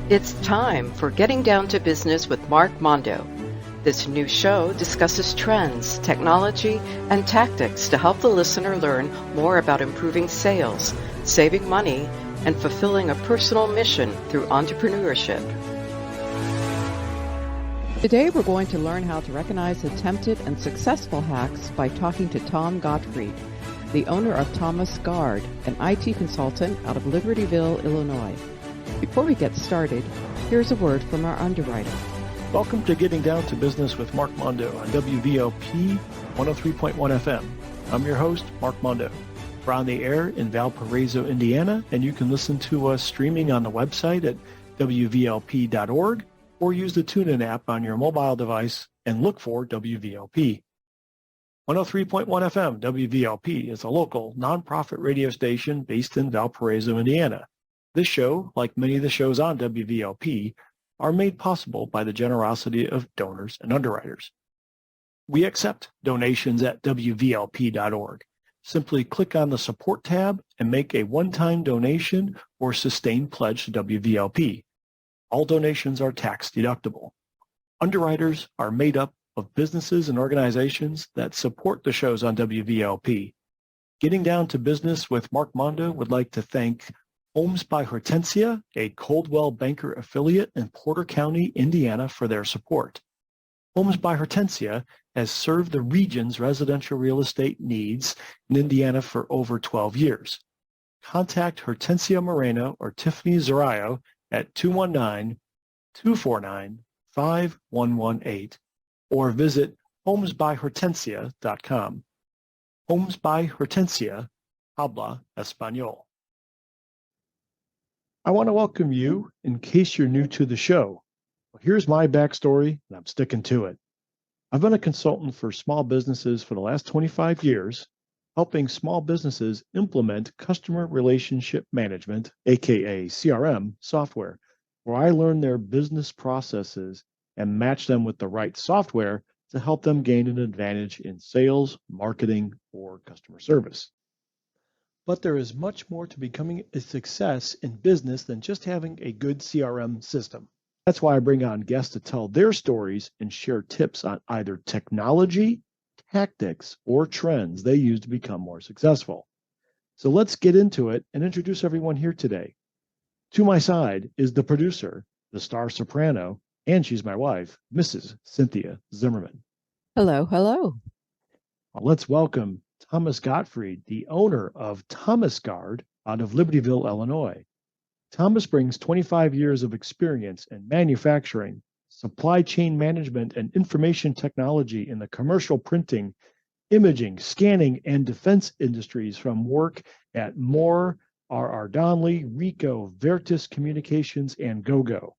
It's time for Getting Down to Business with Mark Mondo. This new show discusses trends, technology, and tactics to help the listener learn more about improving sales, saving money, and fulfilling a personal mission through entrepreneurship. Today we're going to learn how to recognize attempted and successful hacks by talking to Tom Gottfried, the owner of Thomas Guard, an IT consultant out of Libertyville, Illinois. Before we get started, here's a word from our underwriter. Welcome to Getting Down to Business with Mark Mondo on WVLP 103.1 FM. I'm your host, Mark Mondo. We're on the air in Valparaiso, Indiana, and you can listen to us streaming on the website at wvlp.org or use the TuneIn app on your mobile device and look for WVLP. 103.1 FM WVLP is a local nonprofit radio station based in Valparaiso, Indiana. This show, like many of the shows on WVLP, are made possible by the generosity of donors and underwriters. We accept donations at wvlp.org. Simply click on the support tab and make a one-time donation or sustained pledge to WVLP. All donations are tax deductible. Underwriters are made up of businesses and organizations that support the shows on WVLP. Getting Down to Business with Mark Mondo would like to thank Homes by Hortensia, a Coldwell Banker affiliate in Porter County, Indiana, for their support. Homes by Hortensia has served the region's residential real estate needs in Indiana for over 12 years. Contact Hortensia Moreno or Tiffany Zarayo at 219-249-5118 or visit homesbyhortensia.com. Homes by Hortensia, habla español. I want to welcome you in case you're new to the show. Well, here's my backstory, and I'm sticking to it. I've been a consultant for small businesses for the last 25 years, helping small businesses implement customer relationship management, aka CRM, software, where I learn their business processes and match them with the right software to help them gain an advantage in sales, marketing, or customer service. But there is much more to becoming a success in business than just having a good CRM system. That's why I bring on guests to tell their stories and share tips on either technology, tactics, or trends they use to become more successful. So let's get into it and introduce everyone here today. To my side is the producer, the star soprano, and she's my wife, Mrs. Cynthia Zimmerman. Hello, hello. Well, let's welcome Thomas Gottfried, the owner of Thomas Guard out of Libertyville, Illinois. Thomas brings 25 years of experience in manufacturing, supply chain management, and information technology in the commercial printing, imaging, scanning, and defense industries from work at Moore, R.R. Donnelly, Ricoh, Vertus Communications, and GoGo.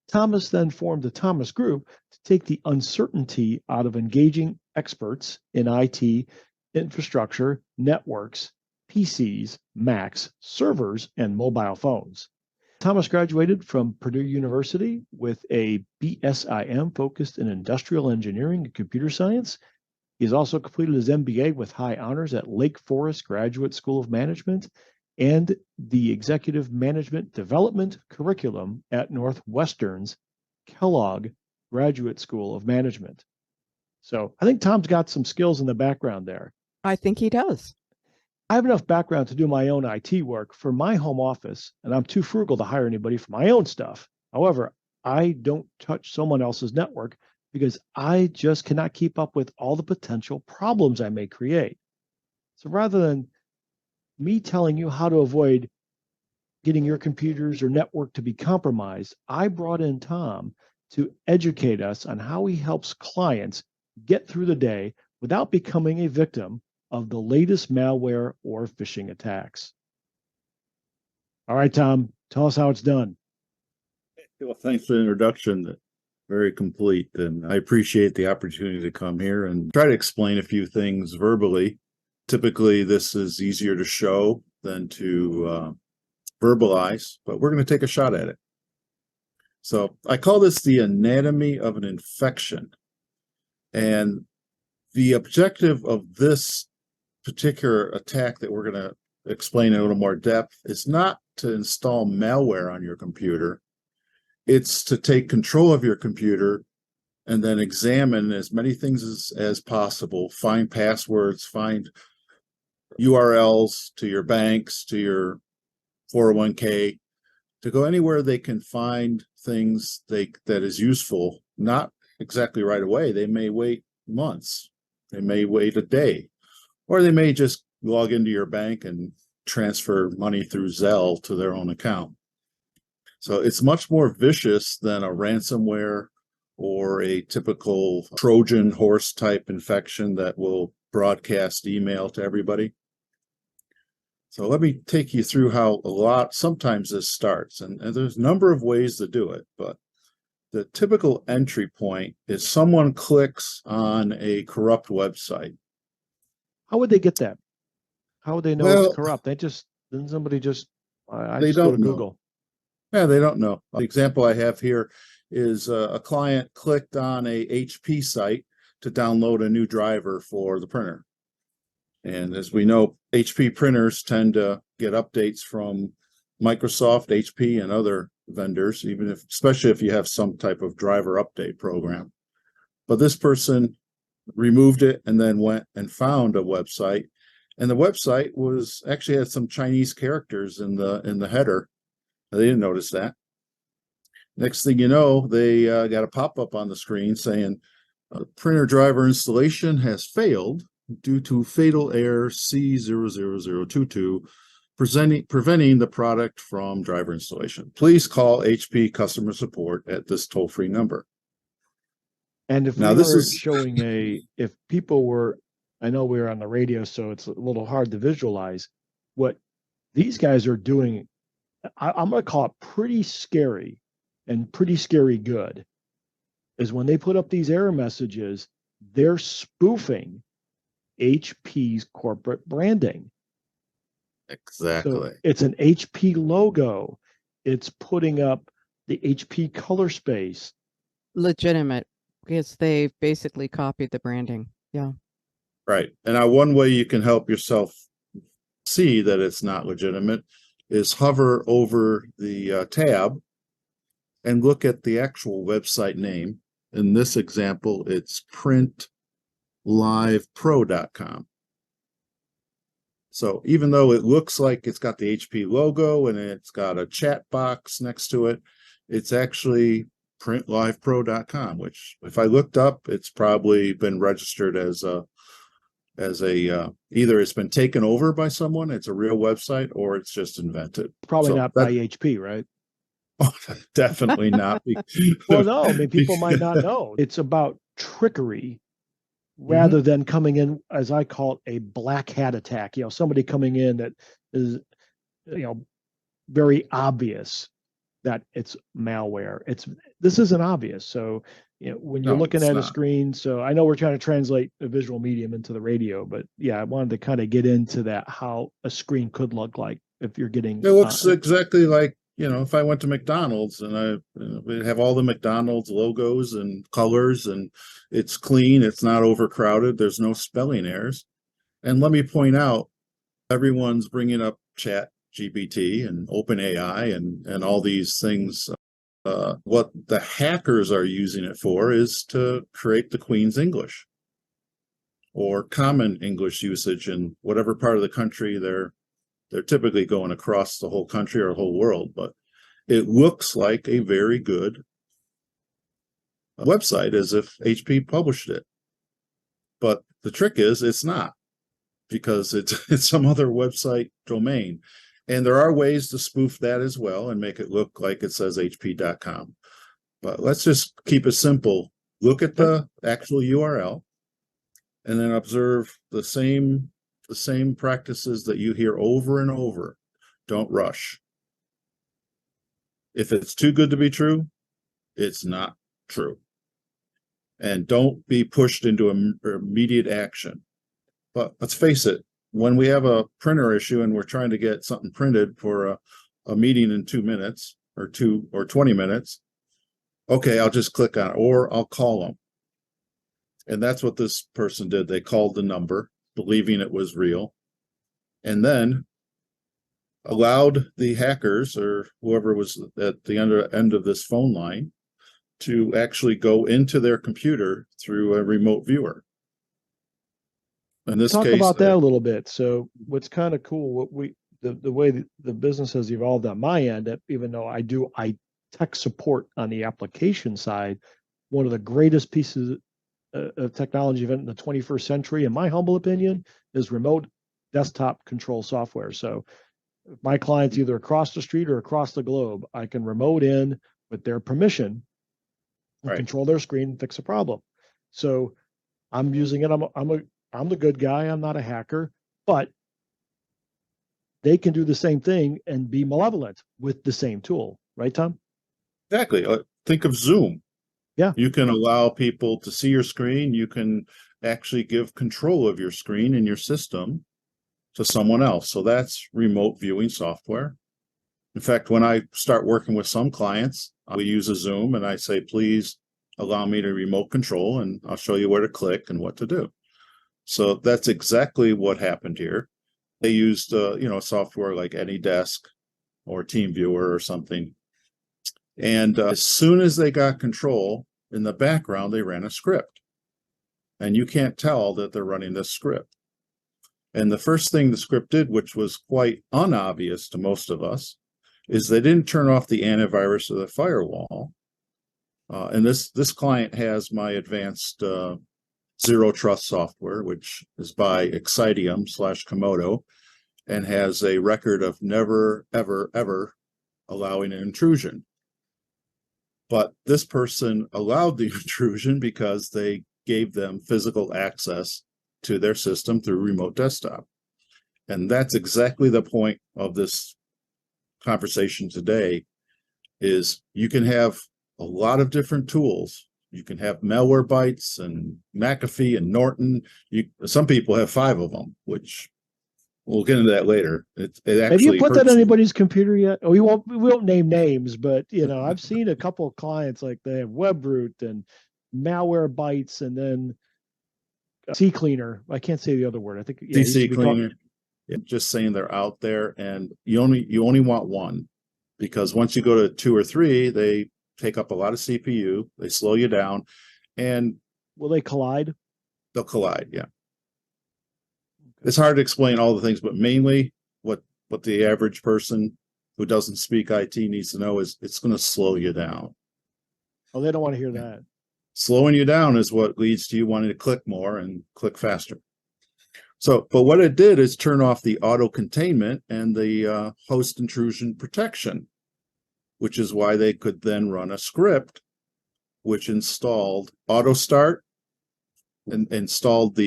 Thomas then formed the Thomas Group to take the uncertainty out of engaging experts in IT, infrastructure, networks, PCs, Macs, servers, and mobile phones. Thomas graduated from Purdue University with a BSIM focused in industrial engineering and computer science. He has also completed his MBA with high honors at Lake Forest Graduate School of Management and the Executive Management Development Curriculum at Northwestern's Kellogg Graduate School of Management. So I think Tom's got some skills in the background there. I think he does. I have enough background to do my own IT work for my home office, and I'm too frugal to hire anybody for my own stuff. However, I don't touch someone else's network because I just cannot keep up with all the potential problems I may create. So rather than me telling you how to avoid getting your computers or network to be compromised, I brought in Tom to educate us on how he helps clients get through the day without becoming a victim of the latest malware or phishing attacks. All right, Tom, tell us how it's done. Well, thanks for the introduction. Very complete, and I appreciate the opportunity to come here and try to explain a few things verbally. Typically, this is easier to show than to verbalize, but we're going to take a shot at it. So I call this the anatomy of an infection. And the objective of this particular attack that we're going to explain in a little more depth, it's not to install malware on your computer. It's to take control of your computer and then examine as many things as possible, find passwords, find URLs to your banks, to your 401k, to go anywhere they can find things that is useful, not exactly right away. They may wait months, they may wait a day, or they may just log into your bank and transfer money through Zelle to their own account. So it's much more vicious than a ransomware or a typical Trojan horse type infection that will broadcast email to everybody. So let me take you through how sometimes this starts. And there's a number of ways to do it, but the typical entry point is someone clicks on a corrupt website. How would they get that? How would they know it's corrupt? I just go to Google. Yeah, they don't know. The example I have here is a client clicked on a HP site to download a new driver for the printer. And as we know, HP printers tend to get updates from Microsoft, HP, and other vendors, especially if you have some type of driver update program. But this person removed it and then went and found a website. And the website actually had some Chinese characters in the header. They didn't notice that. Next thing you know, they got a pop-up on the screen saying, printer driver installation has failed due to fatal error C00022, preventing the product from driver installation. Please call HP customer support at this toll-free number. And if if people were, I know we're on the radio, so it's a little hard to visualize what these guys are doing. I'm going to call it pretty scary and pretty scary good, is when they put up these error messages, they're spoofing HP's corporate branding. Exactly. So it's an HP logo. It's putting up the HP color space. Legitimate, because they basically copied the branding. Yeah. Right. And now one way you can help yourself see that it's not legitimate is hover over the tab and look at the actual website name. In this example, it's printlivepro.com. So even though it looks like it's got the HP logo and it's got a chat box next to it, it's actually printlivepro.com, which if I looked up, it's probably been registered as either it's been taken over by someone, it's a real website, or it's just invented. Probably not by HP, right? Oh, definitely not. Well, no, I mean, people might not know. It's about trickery rather than coming in, as I call it, a black hat attack. Somebody coming in that is, very obvious that it's malware. This isn't obvious. So, when you're looking at a screen, so I know we're trying to translate a visual medium into the radio, but yeah, I wanted to kind of get into that, how a screen could look like if you're getting. It looks exactly like, if I went to McDonald's and we have all the McDonald's logos and colors, and it's clean, it's not overcrowded, there's no spelling errors. And let me point out, everyone's bringing up Chat GPT and OpenAI and all these things. What the hackers are using it for is to create the Queen's English or common English usage in whatever part of the country they're typically going across the whole country or whole world, but it looks like a very good website as if HP published it. But the trick is it's not, because it's some other website domain. And there are ways to spoof that as well and make it look like it says hp.com. But let's just keep it simple. Look at the actual URL and then observe the same practices that you hear over and over. Don't rush. If it's too good to be true, it's not true. And don't be pushed into immediate action. But let's face it, when we have a printer issue and we're trying to get something printed for a meeting in 2 minutes or 20 minutes, okay, I'll just click on it, or I'll call them. And that's what this person did. They called the number, believing it was real. And then allowed the hackers or whoever was at the end of this phone line to actually go into their computer through a remote viewer. In this Talk case, about that a little bit. So what's kind of cool, the way the business has evolved on my end, even though I do tech support on the application side, one of the greatest pieces of technology event in the 21st century, in my humble opinion, is remote desktop control software. So if my client's either across the street or across the globe, I can remote in with their permission and right. control their screen and fix a problem. So I'm using it. I'm the good guy. I'm not a hacker, but they can do the same thing and be malevolent with the same tool, right, Tom? Exactly. Think of Zoom. Yeah. You can allow people to see your screen. You can actually give control of your screen and your system to someone else. So that's remote viewing software. In fact, when I start working with some clients, we use a Zoom and I say, please allow me to remote control and I'll show you where to click and what to do. So that's exactly what happened here. They used, software like AnyDesk or TeamViewer or something. And as soon as they got control, in the background, they ran a script. And you can't tell that they're running this script. And the first thing the script did, which was quite unobvious to most of us, is they didn't turn off the antivirus or the firewall. And this client has my advanced Zero Trust software, which is by Exidium/Komodo, and has a record of never, ever, ever allowing an intrusion. But this person allowed the intrusion because they gave them physical access to their system through remote desktop. And that's exactly the point of this conversation today, is you can have a lot of different tools. You can have Malwarebytes and McAfee and Norton. Some people have 5 of them, which we'll get into that later. It actually have you put that on them. anybody's computer yet? Oh, we won't name names, but I've seen a couple of clients like they have WebRoot and Malwarebytes, and then CCleaner. I can't say the other word. I think CCleaner. Just saying they're out there, and you only want one, because once you go to 2 or 3, they take up a lot of CPU. They slow you down, and will they collide? They'll collide. Yeah. It's hard to explain all the things, but mainly what the average person who doesn't speak IT needs to know is it's going to slow you down. Oh, they don't want to hear that. Slowing you down is what leads to you wanting to click more and click faster. So, but what it did is turn off the auto containment and the host intrusion protection, which is why they could then run a script which installed auto start and installed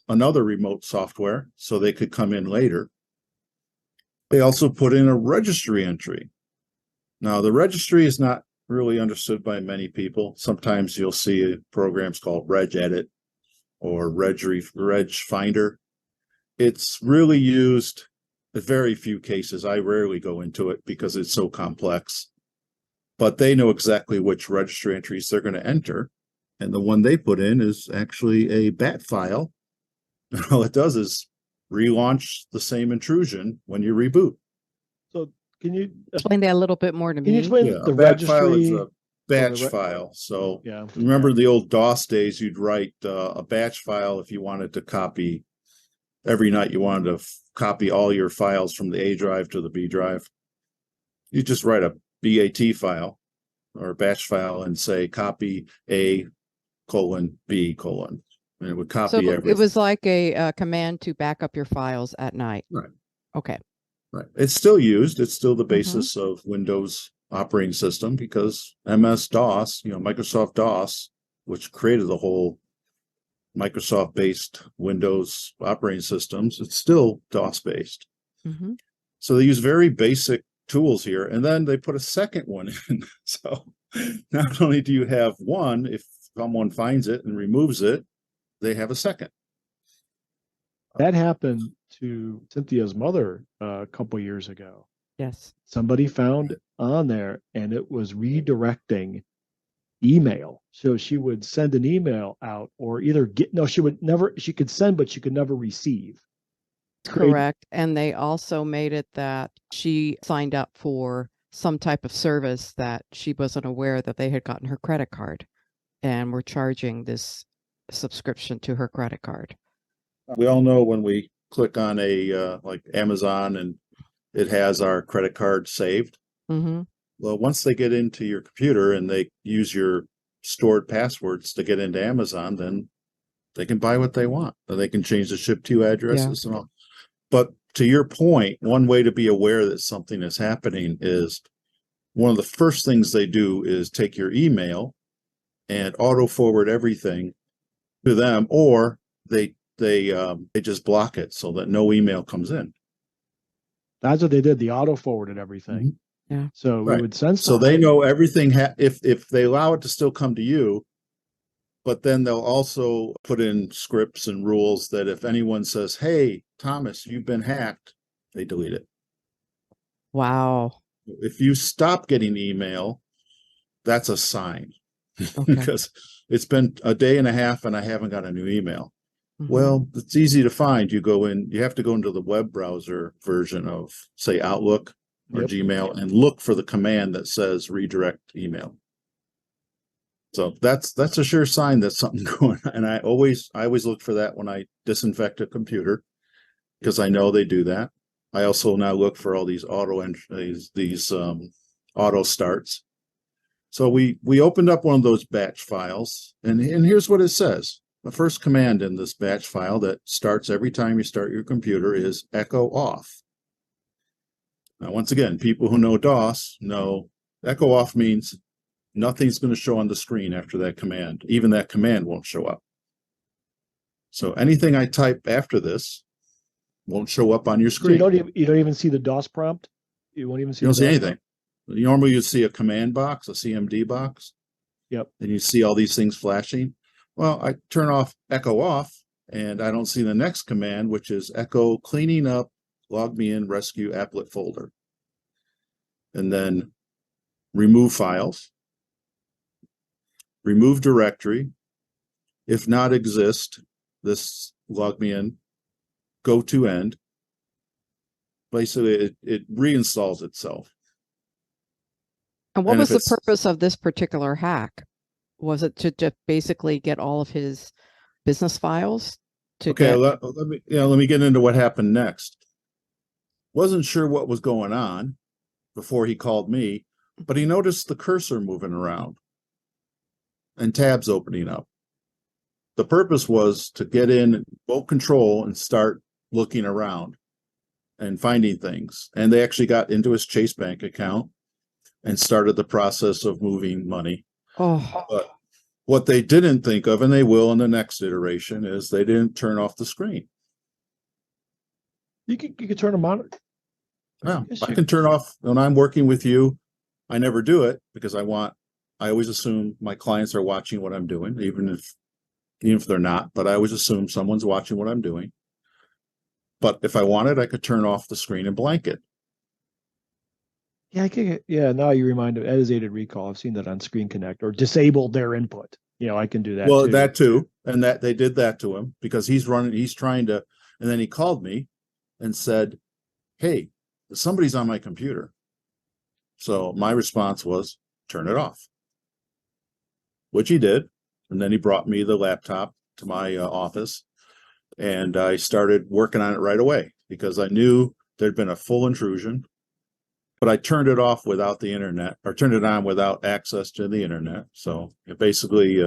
another remote software so they could come in later. They also put in a registry entry. Now, the registry is not really understood by many people. Sometimes you'll see programs called regedit or reg finder. It's really used in very few cases. I rarely go into it because it's so complex. But they know exactly which registry entries they're going to enter. And the one they put in is actually a bat file. And all it does is relaunch the same intrusion when you reboot. So can you explain that a little bit more to me? Can you explain the bat registry? file is a batch file. So yeah, remember the old DOS days, you'd write a batch file if you wanted to copy. Every night you wanted to copy all your files from the A drive to the B drive. You just write a BAT file or a batch file and say copy A:(B:), and it would copy everything. It was like a command to back up your files at night. Right. Okay. Right. It's still used. It's still the basis of Windows operating system, because MS-DOS, Microsoft DOS, which created the whole Microsoft-based Windows operating systems, it's still DOS-based. Mm-hmm. So they use very basic tools here, and then they put a second one in. So not only do you have one, if someone finds it and removes it, they have a second. That happened to Cynthia's mother a couple years ago. Yes. Somebody found on there, and it was redirecting email. So she would send an email out, or either she could send, but she could never receive. Correct. And they also made it that she signed up for some type of service that she wasn't aware that they had gotten her credit card and were charging this subscription to her credit card. We all know when we click on a like Amazon and it has our credit card saved. Mm-hmm. Well, once they get into your computer and they use your stored passwords to get into Amazon, then they can buy what they want. And they can change the ship to addresses and all. But to your point, one way to be aware that something is happening is one of the first things they do is take your email and auto forward everything to them, or they just block it so that no email comes in. That's what they did. The auto forwarded everything. Mm-hmm. Yeah. So Right. we would send so they know everything. If they allow it to still come to you, but then they'll also put in scripts and rules that if anyone says, "Hey, Thomas, you've been hacked," they delete it. Wow. If you stop getting email, that's a sign. Okay. Because it's been a day and a half and I haven't got a new email. Mm-hmm. Well, it's easy to find. You have to go into the web browser version of, say, Outlook or Gmail and look for the command that says redirect email. So that's a sure sign that something's going on. And I always look for that when I disinfect a computer, because I know they do that. I also now look for all these auto starts. So we opened up one of those batch files, and here's what it says. The first command in this batch file that starts every time you start your computer is echo off. Now, once again, people who know DOS know echo off means nothing's going to show on the screen after that command. Even that command won't show up. So anything I type after this won't show up on your screen. So you don't even see the DOS prompt? You won't even see. You don't see anything. Normally you'd see a command box, a CMD box. Yep. And you see all these things flashing. Well, I turn off echo off and I don't see the next command, which is echo cleaning up, log me in, rescue applet folder. And then remove files, remove directory. If not exist, this log me in, go to end. Basically, it reinstalls itself. And what was the purpose of this particular hack? Was it to basically get all of his business files? Let me get into what happened next. Wasn't sure what was going on before he called me, but he noticed the cursor moving around and tabs opening up. The purpose was to get in remote control and start looking around and finding things. And they actually got into his Chase Bank account and started the process of moving money. But what they didn't think of, and they will in the next iteration, is they didn't turn off the screen. You could turn them on. Yeah, I can turn off when I'm working with you. I never do it because I always assume my clients are watching what I'm doing, even if they're not, but I always assume someone's watching what I'm doing. But if I wanted, I could turn off the screen and blank it. Yeah, now you remind me, that is aided recall. I've seen that on Screen Connect, or disable their input. I can do that. Well, too. that too. And that they did that to him because he's trying to, and then he called me and said, "Hey, somebody's on my computer." So my response was, turn it off, which he did. And then he brought me the laptop to my office and I started working on it right away because I knew there'd been a full intrusion. But I turned it off without the internet, or turned it on without access to the internet. So it basically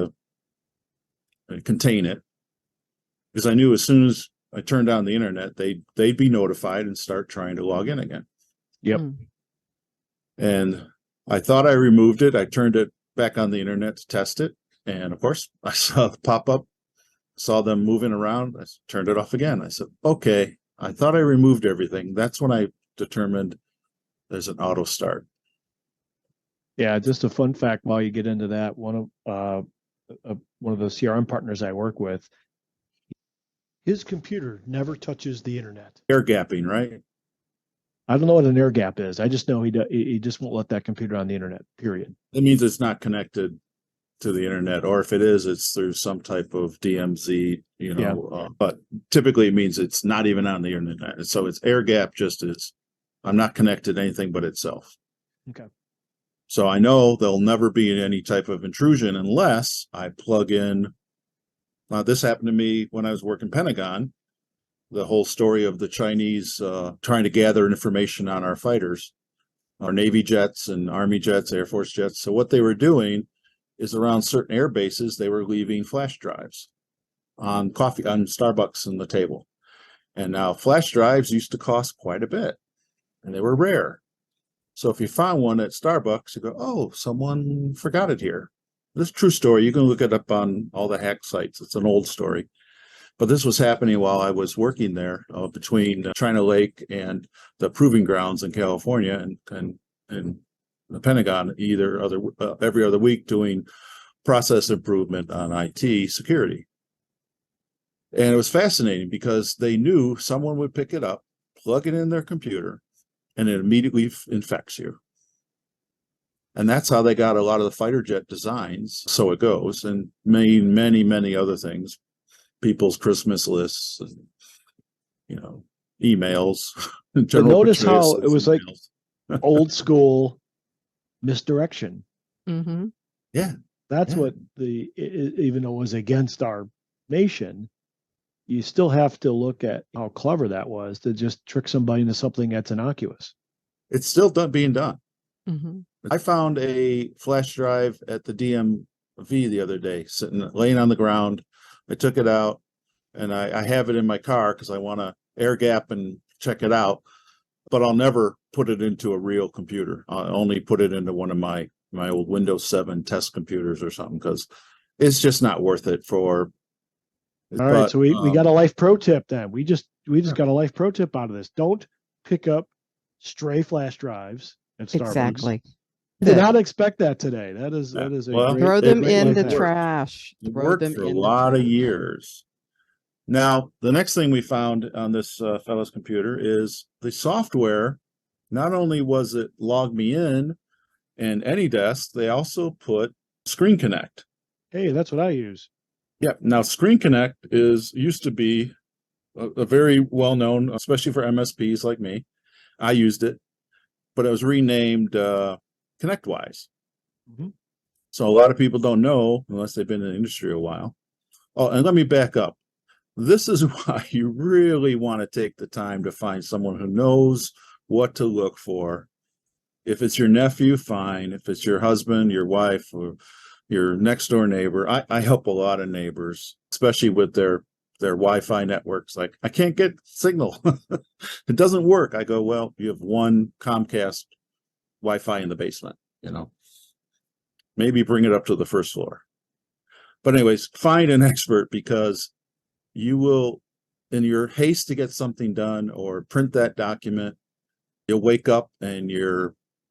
contain it, because I knew as soon as I turned on the internet, they'd be notified and start trying to log in again. Yep. And I thought I removed it. I turned it back on the internet to test it, and of course, I saw the pop up, saw them moving around. I turned it off again. I said, "Okay, I thought I removed everything." That's when I determined there's an auto start. Yeah, just a fun fact while you get into that, one of the CRM partners I work with, his computer never touches the internet. Air gapping, right? I don't know what an air gap is. I just know he just won't let that computer on the internet, period. It means it's not connected to the internet, or if it is, it's through some type of DMZ, but typically it means it's not even on the internet. So it's air gap, just as I'm not connected to anything but itself. Okay. So I know there'll never be any type of intrusion unless I plug in. This happened to me when I was working Pentagon. The whole story of the Chinese trying to gather information on our fighters, our Navy jets and Army jets, Air Force jets. So what they were doing is around certain air bases, they were leaving flash drives on Starbucks on the table. And now flash drives used to cost quite a bit, and they were rare. So if you found one at Starbucks, you go, oh, someone forgot it here. This is a true story. You can look it up on all the hack sites. It's an old story. But this was happening while I was working there between China Lake and the proving grounds in California and the Pentagon every other week doing process improvement on IT security. And it was fascinating because they knew someone would pick it up, plug it in their computer, and it immediately infects you. And that's how they got a lot of the fighter jet designs. So it goes, and many, many, many other things. People's Christmas lists, and, emails. But notice how it was like old school misdirection. Mm-hmm. Yeah. That's what even though it was against our nation, you still have to look at how clever that was to just trick somebody into something that's innocuous. It's still being done. Mm-hmm. I found a flash drive at the DMV the other day, laying on the ground. I took it out, and I have it in my car because I want to air gap and check it out, but I'll never put it into a real computer. I'll only put it into one of my old Windows 7 test computers or something, because it's just not worth it for. All right, so we got a life pro tip then. We just got a life pro tip out of this. Don't pick up stray flash drives at Starbucks. Exactly. Did not expect that today. That is a great, throw them great in the life hack. trash. It Throw worked them for a in the lot of trash. years. Now, the next thing we found on this fellow's computer is the software. Not only was it log me in and AnyDesk, they also put Screen Connect. Hey, that's what I use. Yeah. Now, Screen Connect used to be a very well known, especially for MSPs like me. I used it, but it was renamed ConnectWise. Mm-hmm. So a lot of people don't know unless they've been in the industry a while. Oh, and let me back up. This is why you really want to take the time to find someone who knows what to look for. If it's your nephew, fine. If it's your husband, your wife, or your next door neighbor, I help a lot of neighbors, especially with their Wi-Fi networks. Like, I can't get signal. It doesn't work. I go, well, you have one Comcast Wi-Fi in the basement, maybe bring it up to the first floor. But anyways, find an expert, because you will, in your haste to get something done or print that document, you'll wake up and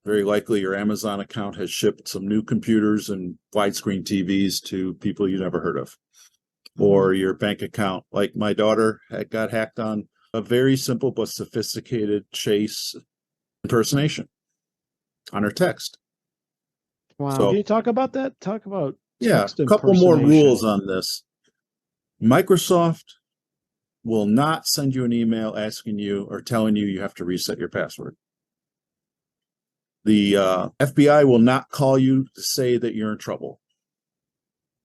very likely your Amazon account has shipped some new computers and widescreen TVs to people you never heard of. Or your bank account. Like my daughter got hacked on a very simple but sophisticated Chase impersonation on her text. Wow. So, Can you talk about that? Talk about text a couple more impersonation. rules on this. Microsoft will not send you an email asking you or telling you have to reset your password. The FBI will not call you to say that you're in trouble.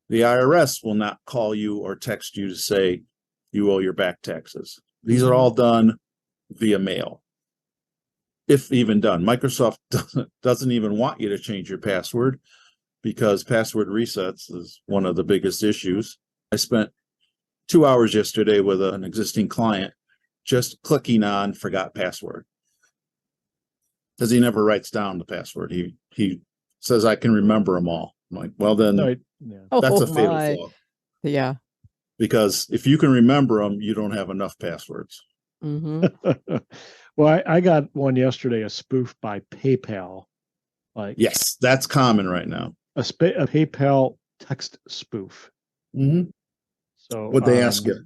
The IRS will not call you or text you to say you owe your back taxes. These are all done via mail, if even done. Microsoft doesn't even want you to change your password, because password resets is one of the biggest issues. I spent 2 hours yesterday with an existing client just clicking on forgot password, because he never writes down the password. He says, I can remember them all. I'm like, well, then that's a fatal flaw. Yeah. Because if you can remember them, you don't have enough passwords. Mm-hmm. Well, I got one yesterday, a spoof by PayPal. Yes, that's common right now. A PayPal text spoof. Mm-hmm. So what'd they ask you?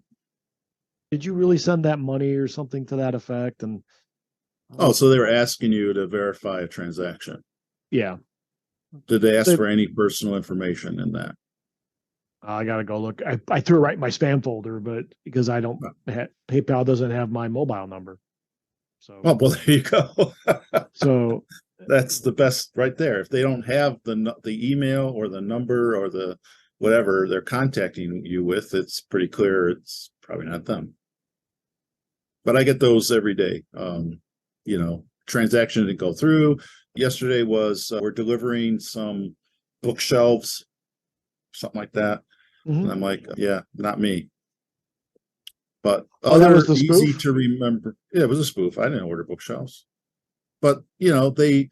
Did you really send that money or something to that effect? And so they were asking you to verify a transaction. Yeah. Did they ask for any personal information in that? I got to go look. I threw it right in my spam folder, but because I don't, PayPal doesn't have my mobile number. So, Oh, well, there you go. so That's the best right there. If they don't have the email or the number or the whatever they're contacting you with, it's pretty clear it's probably not them. But I get those every day. Transaction didn't go through. Yesterday was we're delivering some bookshelves, something like that. And I'm like, yeah, not me. But that was the easy spoof? to remember. Yeah, it was a spoof. I didn't order bookshelves. But they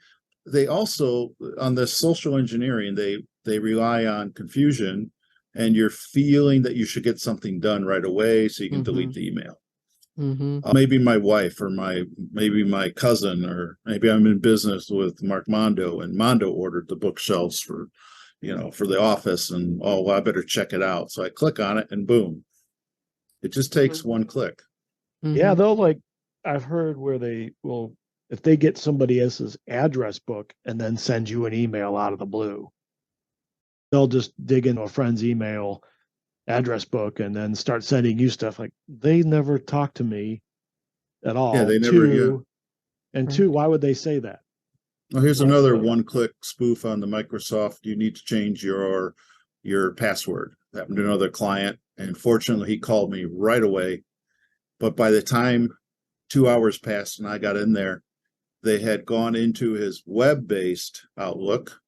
also on this social engineering, they rely on confusion and you're feeling that you should get something done right away so you can delete the email. Maybe my wife or maybe my cousin, or maybe I'm in business with Mark Mondo and Mondo ordered the bookshelves for the office, and well, I better check it out. So I click on it and boom, it just takes one click. Yeah, they'll I've heard where they will, if they get somebody else's address book and then send you an email out of the blue, they'll just dig into a friend's email address book and then start sending you stuff like they never talked to me at all. Yeah, they never. Two, why would they say that? Well, here's another one-click spoof on the Microsoft. You need to change your password. That happened to another client, and fortunately, he called me right away. But by the time 2 hours passed and I got in there, they had gone into his web-based Outlook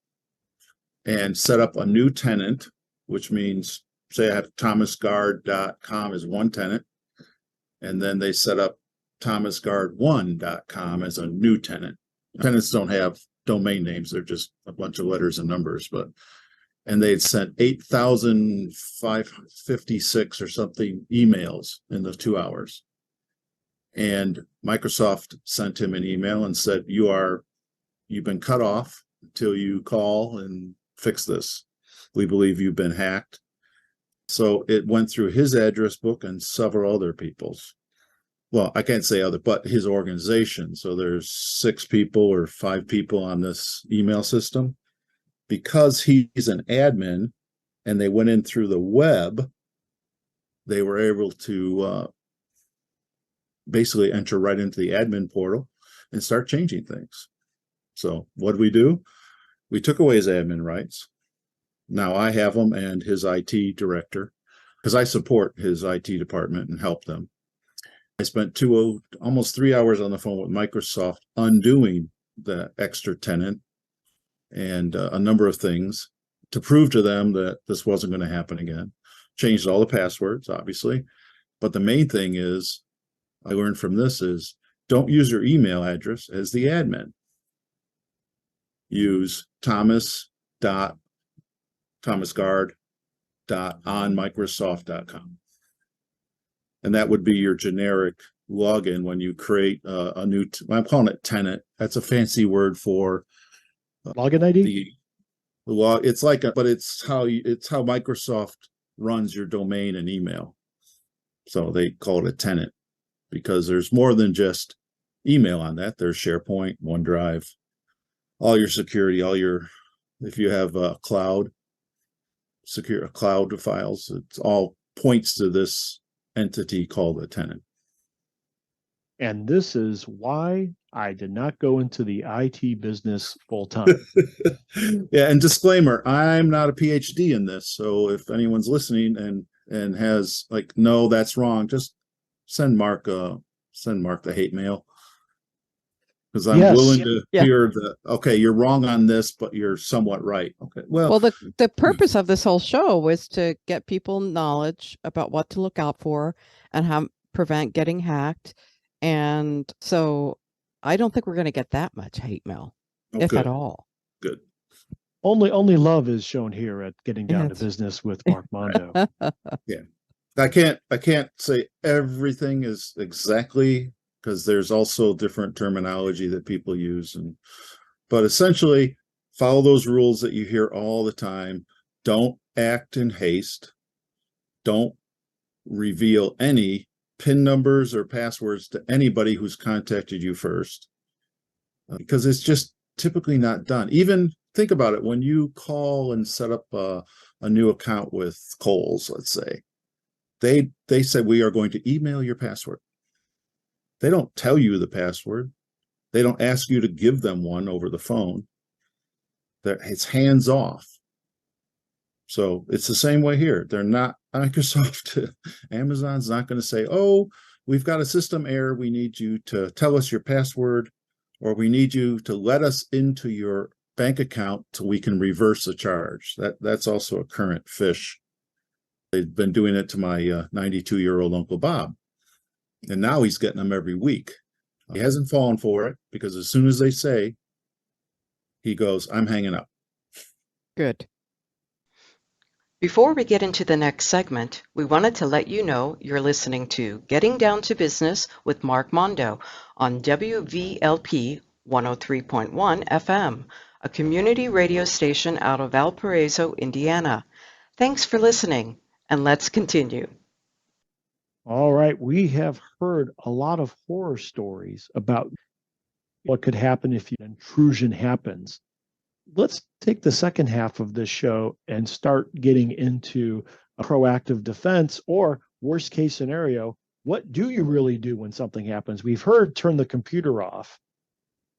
and set up a new tenant, which means, say I have thomasguard.com as one tenant, and then they set up thomasguard1.com as a new tenant. Tenants don't have domain names. They're just a bunch of letters and numbers, and they'd sent 8,556 or something emails in the 2 hours. And Microsoft sent him an email and said, you've been cut off until you call and fix this. We believe you've been hacked. So it went through his address book and several other people's. Well, I can't say other, but his organization. So there's 6 people or 5 people on this email system. Because he's an admin and they went in through the web, they were able to basically enter right into the admin portal and start changing things. So what did we do? We took away his admin rights. Now I have them and his IT director, because I support his IT department and help them. I spent almost 3 hours on the phone with Microsoft undoing the extra tenant and a number of things to prove to them that this wasn't going to happen again. Changed all the passwords, obviously. But the main thing is, I learned from this is, don't use your email address as the admin. Use thomasguard.onmicrosoft.com. And that would be your generic login when you create a new, I'm calling it tenant. That's a fancy word for login ID. The log. It's like, but it's how Microsoft runs your domain and email. So they call it a tenant because there's more than just email on that. There's SharePoint, OneDrive, all your security, if you have a cloud files, it's all points to this entity called a tenant. And this is why I did not go into the IT business full time. Yeah, and disclaimer, I'm not a PhD in this. So if anyone's listening and has no, that's wrong, just send Mark the hate mail. Because I'm willing to hear okay, you're wrong on this, but you're somewhat right. Okay. Well, the purpose of this whole show was to get people knowledge about what to look out for and how prevent getting hacked. And so I don't think we're going to get that much hate mail, if at all. Good. Only love is shown here at Getting Down to Business with Mark Mondo. Yeah. I can't say everything is exactly, because there's also different terminology that people use, but essentially follow those rules that you hear all the time. Don't act in haste. Don't reveal any PIN numbers or passwords to anybody who's contacted you first, because it's just typically not done. Even think about it. When you call and set up a new account with Kohl's, let's say, they say we are going to email your password. They don't tell you the password. They don't ask you to give them one over the phone. It's hands off. So it's the same way here. They're not Microsoft. Amazon's not going to say, oh, we've got a system error. We need you to tell us your password, or we need you to let us into your bank account so we can reverse the charge. That's also a current fish. They've been doing it to my 92-year-old Uncle Bob. And now he's getting them every week. He hasn't fallen for it because as soon as they say, he goes, I'm hanging up. Good. Before we get into the next segment, we wanted to let you know you're listening to Getting Down to Business with Mark Mondo on WVLP 103.1 FM, a community radio station out of Valparaiso, Indiana. Thanks for listening, and let's continue. All right. We have heard a lot of horror stories about what could happen if an intrusion happens. Let's take the second half of this show and start getting into a proactive defense, or worst case scenario. What do you really do when something happens? We've heard turn the computer off,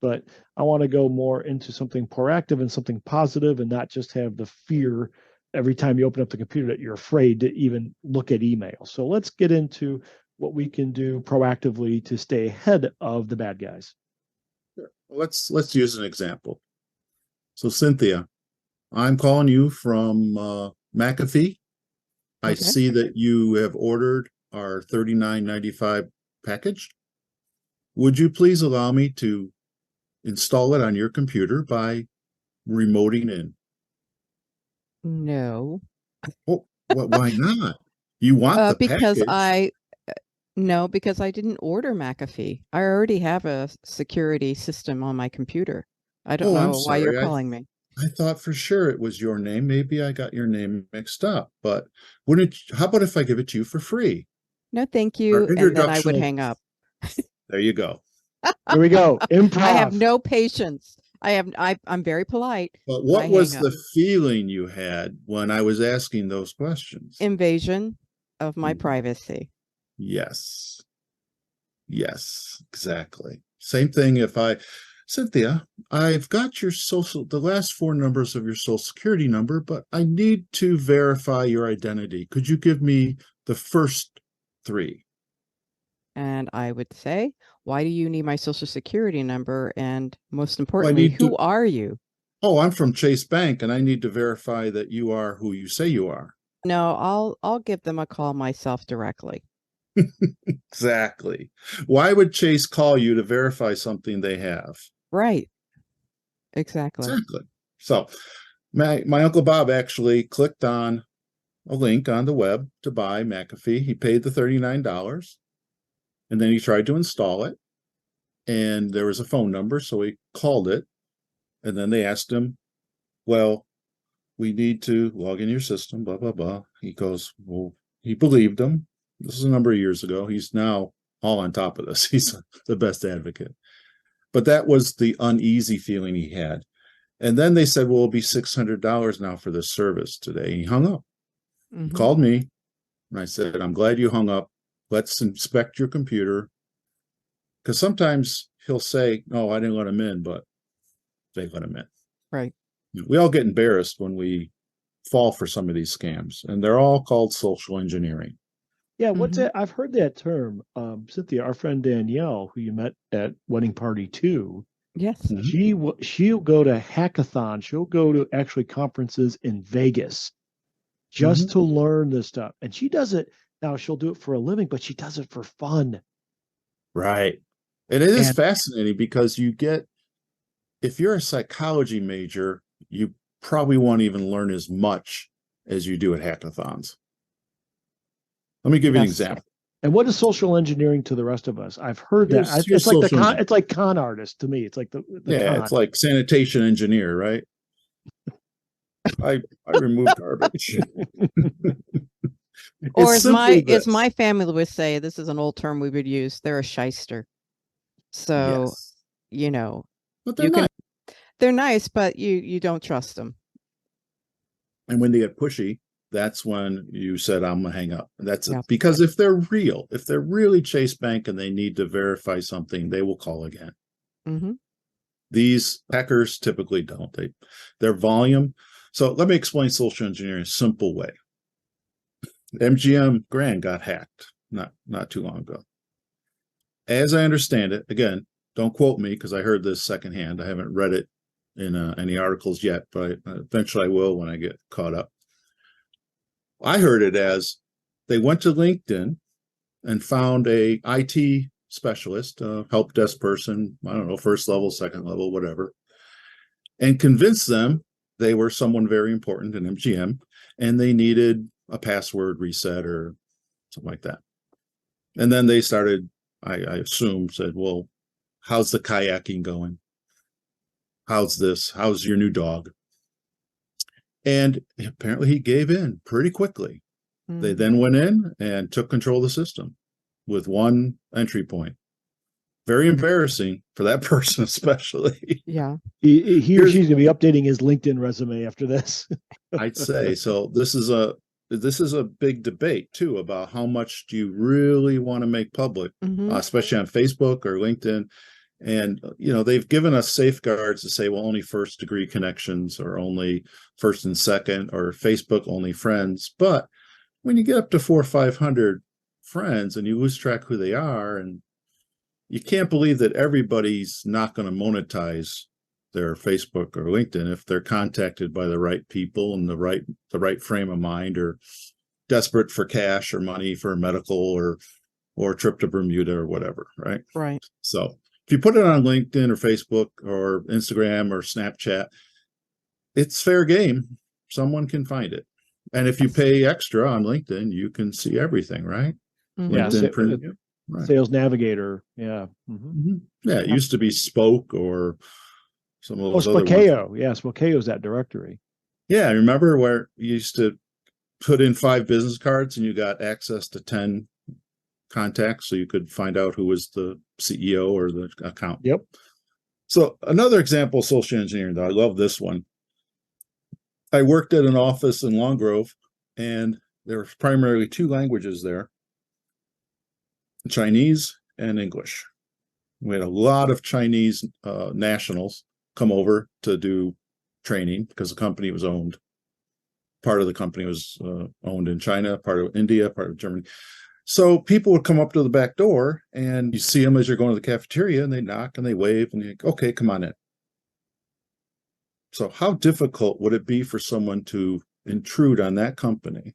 but I want to go more into something proactive and something positive, and not just have the fear every time you open up the computer that you're afraid to even look at email. So let's get into what we can do proactively to stay ahead of the bad guys. Sure. Let's use an example. So Cynthia, I'm calling you from McAfee. I see that you have ordered our $39.95 package. Would you please allow me to install it on your computer by remoting in? No. Oh, why not? You want the because package. because I didn't order McAfee. I already have a security system on my computer. I don't I'm know why you're sorry. calling me. I thought for sure it was your name. Maybe I got your name mixed up, but how about if I give it to you for free? No, thank Our you. And then I would introductional. hang up. There you go. Here we go. Improv. I have no patience. I'm very polite. But what I was hang up. the feeling you had when I was asking those questions? Invasion of my privacy. Yes. Yes, exactly. Same thing Cynthia, I've got the last four numbers of your social security number, but I need to verify your identity. Could you give me the first three? And I would say, why do you need my social security number? And most importantly, who are you? Oh, I'm from Chase Bank, and I need to verify that you are who you say you are. No, I'll give them a call myself directly. Exactly. Why would Chase call you to verify something they have? Right. Exactly. So my Uncle Bob actually clicked on a link on the web to buy McAfee. He paid the $39, and then he tried to install it, and there was a phone number, so he called it, and then they asked him, well, we need to log in your system, blah, blah, blah. He goes, well, he believed them. This is a number of years ago. He's now all on top of this. He's the best advocate. But that was the uneasy feeling he had. And then they said, well, it'll be $600 now for this service today. He hung up. He called me, and I said, I'm glad you hung up. Let's inspect your computer. Because sometimes he'll say, no, I didn't let him in, but they let him in. Right. We all get embarrassed when we fall for some of these scams, and they're all called social engineering. Yeah, what's that? I've heard that term. Cynthia, our friend Danielle, who you met at Wedding Party 2. Yes. She'll go to hackathons. She'll go to actually conferences in Vegas just to learn this stuff. And she does it. Now, she'll do it for a living, but she does it for fun. Right. And it is fascinating because if you're a psychology major, you probably won't even learn as much as you do at hackathons. Let me give you an example. And what is social engineering to the rest of us? I've heard that. It's like con artist to me. It's like the con. It's like sanitation engineer, right? I remove garbage. Or as my family would say, this is an old term we would use, they're a shyster. So, Yes. you know, but they're not. They're nice, but you don't trust them. And when they get pushy, that's when you said, I'm gonna hang up. And that's Yeah. because if they're really Chase Bank and they need to verify something, they will call again. Mm-hmm. These hackers typically don't. Their volume. So let me explain social engineering in a simple way. MGM Grand got hacked not too long ago. As I understand it, again, don't quote me because I heard this secondhand. I haven't read it in any articles yet, but eventually I will when I get caught up. I heard it as they went to LinkedIn and found a IT specialist, help desk person, I don't know, first level, second level, whatever, and convinced them they were someone very important in MGM and they needed a password reset or something like that. And then they started, I assume, said, well, how's the kayaking going? How's this? How's your new dog? And apparently he gave in pretty quickly. Mm-hmm. They then went in and took control of the system with one entry point. Very embarrassing for that person, especially. Yeah. He or she's going to be updating his LinkedIn resume after this. I'd say. So this is a big debate too about how much do you really want to make public, especially on Facebook or LinkedIn. And, they've given us safeguards to say, well, only first degree connections or only first and second or Facebook only friends. But when you get up to 400 or 500 friends and you lose track who they are, and you can't believe that everybody's not going to monetize their Facebook or LinkedIn if they're contacted by the right people and the right frame of mind, or desperate for cash or money for medical or trip to Bermuda or whatever, right? Right. So if you put it on LinkedIn or Facebook or Instagram or Snapchat, it's fair game. Someone can find it. And if you pay extra on LinkedIn, you can see everything, right? Mm-hmm. LinkedIn right. Sales Navigator. Yeah. Mm-hmm. Yeah, it used to be Spoke or some of those Spokeo. Yeah, Spokeo's that directory. Yeah, I remember where you used to put in 5 business cards and you got access to 10 contacts, so you could find out who was the CEO or the account. Yep. So another example of social engineering, though, I love this one. I worked at an office in Long Grove, and there were primarily 2 languages there, Chinese and English. We had a lot of Chinese nationals come over to do training because the company was owned. Part of the company was owned in China, part of India, part of Germany. So people would come up to the back door and you see them as you're going to the cafeteria and they knock and they wave and you're like, okay, come on in. So how difficult would it be for someone to intrude on that company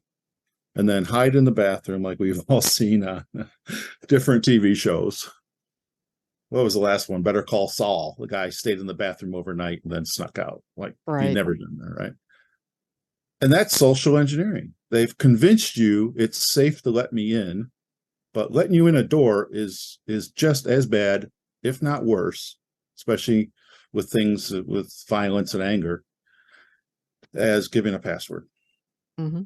and then hide in the bathroom like we've all seen on different TV shows? What was the last one? Better Call Saul. The guy stayed in the bathroom overnight and then snuck out. Like, right. You've never done that, right? And that's social engineering. They've convinced you it's safe to let me in, but letting you in a door is just as bad, if not worse, especially with things with violence and anger, as giving a password. Mm-hmm.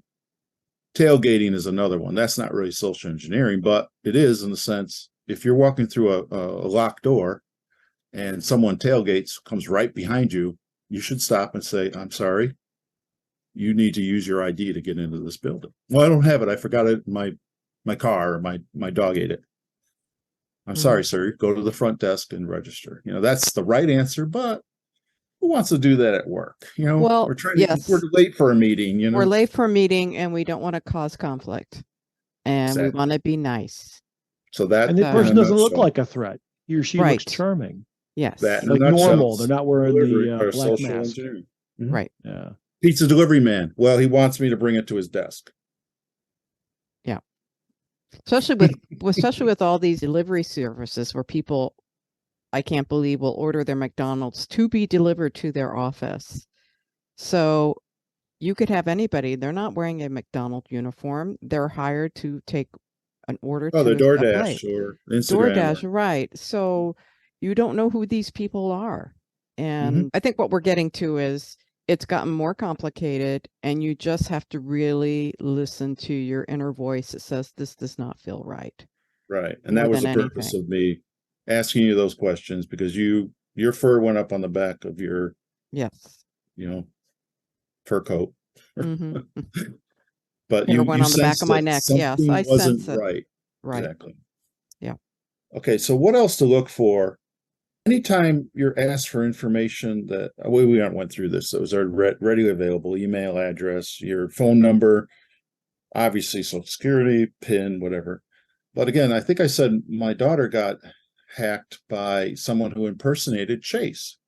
Tailgating is another one. That's not really social engineering, but it is in the sense, if you're walking through a locked door and someone tailgates, comes right behind you, you should stop and say, I'm sorry, you need to use your ID to get into this building. Well, I don't have it. I forgot it in my car, or my dog ate it. I'm sorry, sir. Go to the front desk and register. That's the right answer, but who wants to do that at work? Well, we're late for a meeting. We're late for a meeting and we don't want to cause conflict. And exactly. We want to be nice. So that, and the person doesn't look like a threat. He or she right. looks charming. Yes. Like normal. They're not wearing the black mask. Mm-hmm. Right. Yeah. Pizza delivery man. Well, he wants me to bring it to his desk. Yeah. Especially with all these delivery services where people, I can't believe, will order their McDonald's to be delivered to their office. So you could have anybody. They're not wearing a McDonald's uniform. They're hired to take an order to the DoorDash or Instagram. DoorDash, right. So you don't know who these people are. And I think what we're getting to is it's gotten more complicated, and you just have to really listen to your inner voice that says this does not feel right. Right. And that was the purpose of me asking you those questions, because your fur went up on the back of your Yes. Fur coat. Hmm. But Hair you went on the back sensed of my that neck. Yes, something I wasn't sense it. right. Right. Exactly. Yeah. Okay, so what else to look for? Anytime you're asked for information that we aren't went through this, those are readily available: email address, your phone number, obviously Social Security, PIN, whatever. But again, I think I said my daughter got hacked by someone who impersonated Chase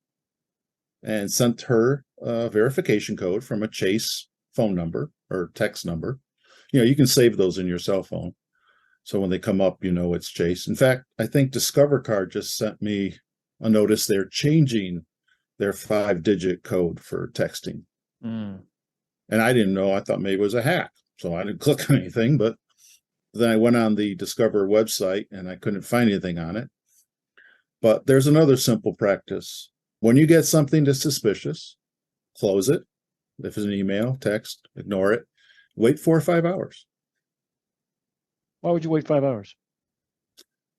and sent her a verification code from a Chase phone number or text number. You can save those in your cell phone. So when they come up, it's Chase. In fact, I think Discover Card just sent me a notice they're changing their 5-digit code for texting. Mm. And I didn't know. I thought maybe it was a hack. So I didn't click on anything. But then I went on the Discover website and I couldn't find anything on it. But there's another simple practice. When you get something that's suspicious, close it. If it's an email, text, ignore it. Wait 4 or 5 hours. Why would you wait 5 hours?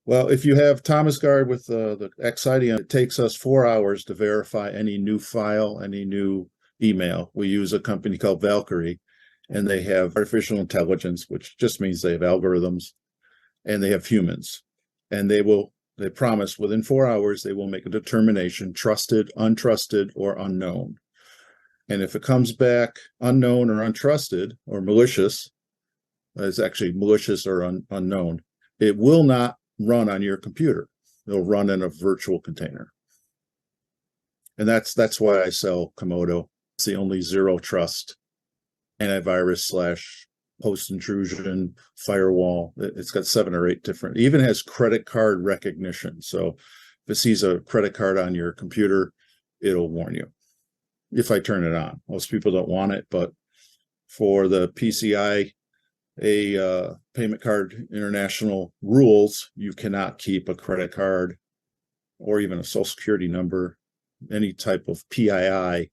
Well, if you have Thomas Guard with the XID, it takes us 4 hours to verify any new file, any new email. We use a company called Valkyrie, and they have artificial intelligence, which just means they have algorithms, and they have humans. And they promise within 4 hours, they will make a determination: trusted, untrusted, or unknown. And if it comes back unknown or untrusted or malicious, it's actually malicious or unknown, it will not run on your computer. It'll run in a virtual container. And that's why I sell Komodo. It's the only zero trust antivirus / post intrusion firewall. It's got 7 or 8 different, even has credit card recognition. So if it sees a credit card on your computer, it'll warn you if I turn it on. Most people don't want it, but for the PCI Payment Card International rules, you cannot keep a credit card or even a Social Security number, any type of PII,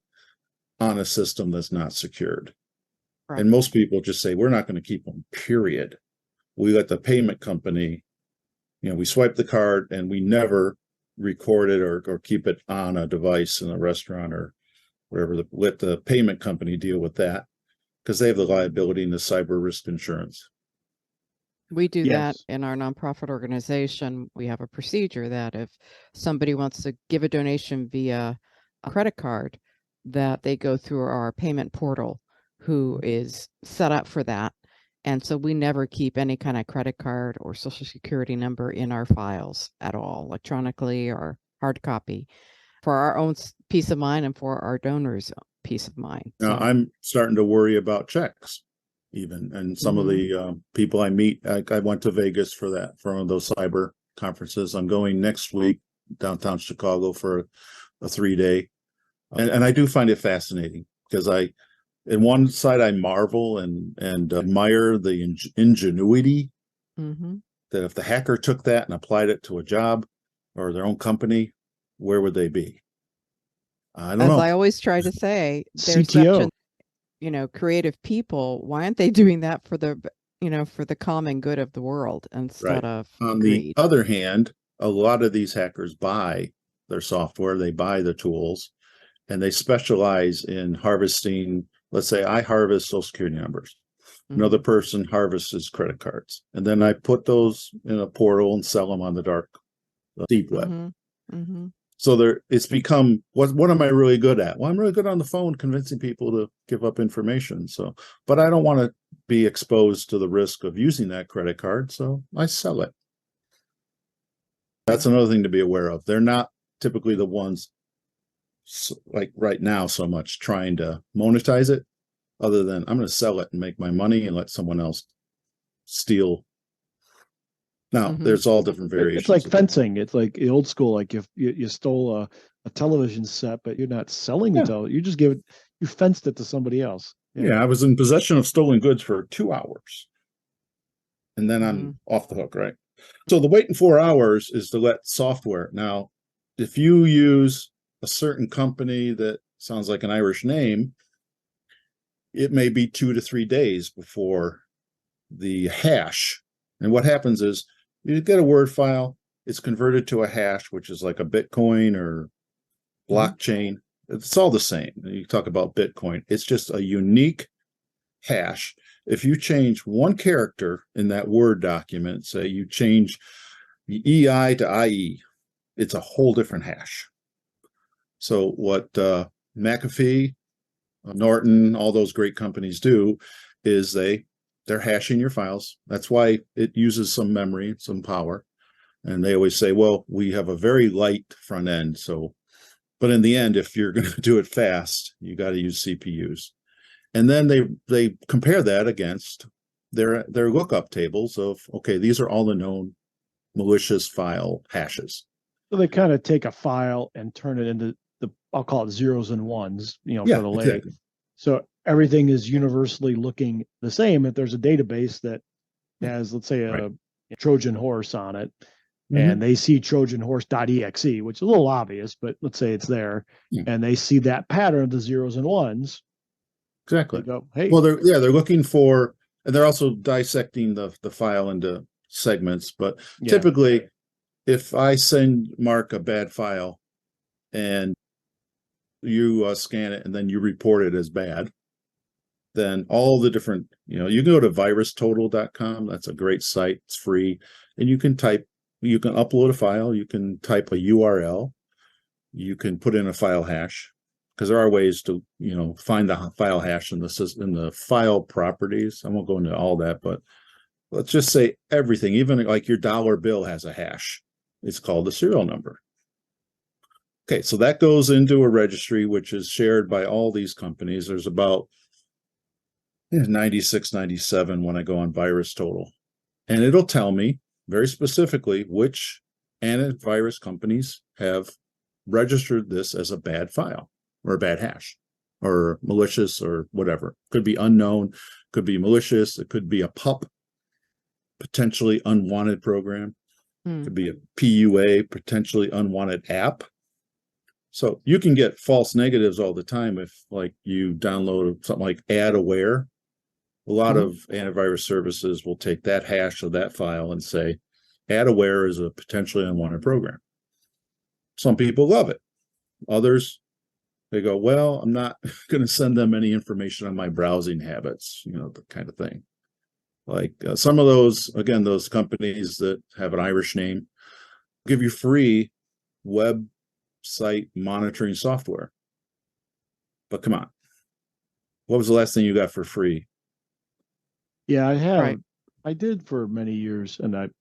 on a system that's not secured. Right. And most people just say, we're not going to keep them, period. We let the payment company, we swipe the card and we never record it or keep it on a device in a restaurant or wherever. Let the payment company deal with that, because they have the liability and the cyber risk insurance. We do that in our nonprofit organization. We have a procedure that if somebody wants to give a donation via a credit card, that they go through our payment portal, who is set up for that. And so we never keep any kind of credit card or Social Security number in our files at all, electronically or hard copy, for our own peace of mind and for our donors' peace of mind. Now, I'm starting to worry about checks even. And some of the people I meet, I went to Vegas for one of those cyber conferences. I'm going next week downtown Chicago for a 3-day. And I do find it fascinating, because in one side, I marvel and admire the ingenuity that if the hacker took that and applied it to a job or their own company, where would they be? I don't know. As I always try to say, there's CTO. Creative people. Why aren't they doing that for the common good of the world instead of on greed? The other hand, a lot of these hackers buy their software, they buy the tools, and they specialize in harvesting. Let's say I harvest Social Security numbers. Another person harvests credit cards. And then I put those in a portal and sell them on the deep web. So it's become, what am I really good at? Well, I'm really good on the phone, convincing people to give up information. But I don't want to be exposed to the risk of using that credit card, so I sell it. That's another thing to be aware of. They're not typically the ones, like right now, so much trying to monetize it, other than I'm going to sell it and make my money and let someone else steal. Now, there's all different variations. It's like fencing. It's like the old school, like if you stole a television set, but you're not selling the television. You just you fenced it to somebody else. Yeah, I was in possession of stolen goods for 2 hours. And then I'm off the hook, right? So the waiting 4 hours is to let software. Now, if you use a certain company that sounds like an Irish name, it may be 2 to 3 days before the hash. And what happens is you get a Word file, it's converted to a hash, which is like a Bitcoin or blockchain. It's all the same. You talk about Bitcoin. It's just a unique hash. If you change one character in that Word document, say you change the EI to IE, it's a whole different hash. So what McAfee, Norton, all those great companies do is they're hashing your files. That's why it uses some memory, some power. And they always say, well, we have a very light front end. So, but in the end, if you're going to do it fast, you got to use CPUs. And then they compare that against their lookup tables of, okay, these are all the known malicious file hashes. So they kind of take a file and turn it into I'll call it zeros and ones, for the lake. Exactly. So everything is universally looking the same. If there's a database that has, let's say, a Trojan horse on it, and they see Trojan horse.exe, which is a little obvious, but let's say it's there, and they see that pattern of the zeros and ones. Exactly. They go, hey. Well, they're looking for, and they're also dissecting the file into segments. But typically, if I send Mark a bad file and you scan it and then you report it as bad, then all the different, you can go to virustotal.com. That's a great site. It's free. And you can upload a file. You can type a URL. You can put in a file hash, because there are ways to, find the file hash in the file properties. I won't go into all that, but let's just say everything, even like your dollar bill has a hash. It's called the serial number. Okay, so that goes into a registry, which is shared by all these companies. There's about 96, 97 when I go on VirusTotal. And it'll tell me very specifically which antivirus companies have registered this as a bad file or a bad hash or malicious or whatever. Could be unknown, could be malicious, it could be a PUP, potentially unwanted program. Could be a PUA, potentially unwanted app. So you can get false negatives all the time if, like, you download something like AdAware. A lot of antivirus services will take that hash of that file and say, AdAware is a potentially unwanted program. Some people love it. Others, they go, well, I'm not going to send them any information on my browsing habits, the kind of thing. Like some of those, again, those companies that have an Irish name give you free website monitoring software. But come on, what was the last thing you got for free? Yeah, I have. Right. I did for many years, and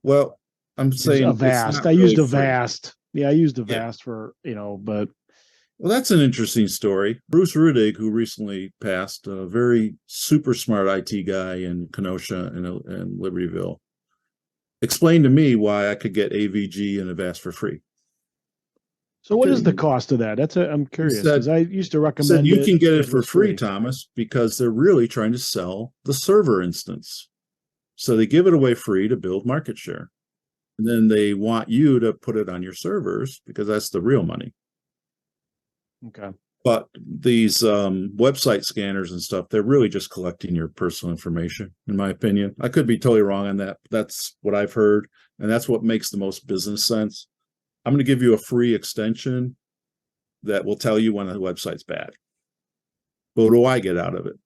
well, I'm saying Avast. I used Avast. Yeah, I used Avast for, but. Well, that's an interesting story. Bruce Rudig, who recently passed, a very super smart IT guy in Kenosha and Libertyville, explained to me why I could get AVG and Avast for free. So what is the cost of that? I'm curious, because I used to recommend you can get it for free, Thomas, because they're really trying to sell the server instance. So they give it away free to build market share. And then they want you to put it on your servers because that's the real money. Okay. But these website scanners and stuff, they're really just collecting your personal information, in my opinion. I could be totally wrong on that, but that's what I've heard. And that's what makes the most business sense. I'm going to give you a free extension that will tell you when a website's bad. What do I get out of it?